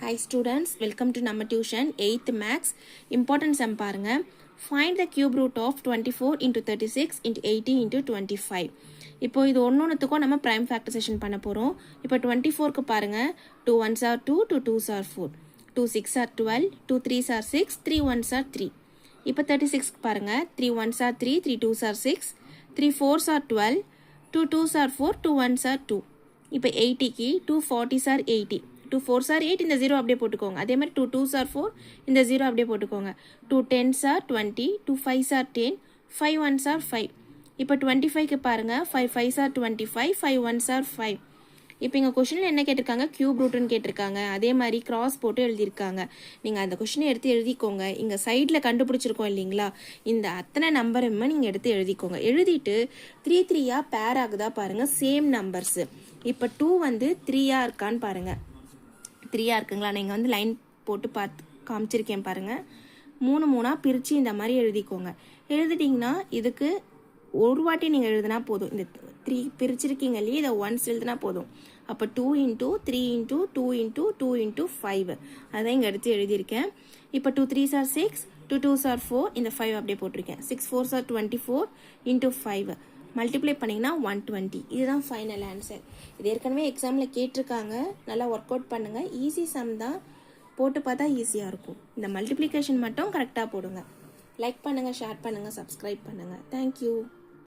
Hi students, welcome to நம்ம tuition 8th maths important sum பாருங்க. Find the cube root of 24 into 36 into 80 into 25. இப்போ இது ஒன்னொன்னுத்துக்கும் நம்ம prime factorization பண்ண போறோம். இப்போ 24க்கு பாருங்க 2 1s are 2, 2 2s are 4, 2 6 are 12, 2 3s are 6, 3 1s are 3. இப்போ 36க்கு பாருங்க 3 1s are 3, 3 2s are 6, 3 4s are 12, 2 2s are 4, 2 1s are 2. இப்போ 80க்கு 2 40s are 80. 2 4s are 8 இந்த 0 அப்படியே போட்டுக்கோங்க. அதே மாதிரி 2 2s are 4 இந்த 0 அப்படியே போட்டுக்கோங்க. 2 10s are 20, 2 5s are 10, 5 1s are 5. இப்போ 25க்கு பாருங்க 5 5s are 25, 5 1s are 5. இப்போ இங்கே கொஷினில் என்ன கேட்டிருக்காங்க, கியூப் ரூட்டுன்னு கேட்டிருக்காங்க. அதே மாதிரி கிராஸ் போட்டு எழுதியிருக்காங்க. நீங்கள் அந்த கொஷினை எடுத்து எழுதிக்கோங்க. இங்கே சைடில் கண்டுபிடிச்சிருக்கோம் இல்லைங்களா, இந்த அத்தனை நம்பருமே நீங்கள் எடுத்து எழுதிக்கோங்க. எழுதிட்டு 3 3யாக பேர் ஆகுதா பாருங்கள், சேம் நம்பர்ஸு. இப்போ 2 வந்து 3யாக இருக்கான்னு பாருங்கள். 3யாக இருக்குங்களா, நீங்கள் வந்து லைன் போட்டு பார்த்து காமிச்சிருக்கேன் பாருங்கள். 3 3ஆக பிரித்து இந்த மாதிரி எழுதிக்கோங்க. எழுதிட்டிங்கன்னா இதுக்கு ஒரு வாட்டி நீங்கள் எழுதினா போதும். இந்த 3 பிரிச்சிருக்கீங்க இல்லையா, இதை ஒன்ஸ் எழுதினா போதும். அப்போ 2 into 3 into 2 into 2 into 5 அதான் இங்கே எடுத்து எழுதியிருக்கேன். இப்போ 2 3s are 6, 2 2s are 4, இந்த 5 அப்படியே போட்டிருக்கேன். 6 4s are 24 into 5 மல்டிப்ளை பண்ணிங்கன்னா 120. இதுதான் ஃபைனல் ஆன்சர். இது ஏற்கனவே எக்ஸாமில் கேட்டிருக்காங்க, நல்லா ஒர்க் அவுட் பண்ணுங்கள். ஈஸி சம் தான், போட்டு பார்த்தா ஈஸியாக இருக்கும். இந்த மல்டிப்ளிகேஷன் மட்டும் கரெக்டாக போடுங்க. லைக் பண்ணுங்கள், ஷேர் பண்ணுங்கள், சப்ஸ்கிரைப் பண்ணுங்கள். தேங்க்யூ.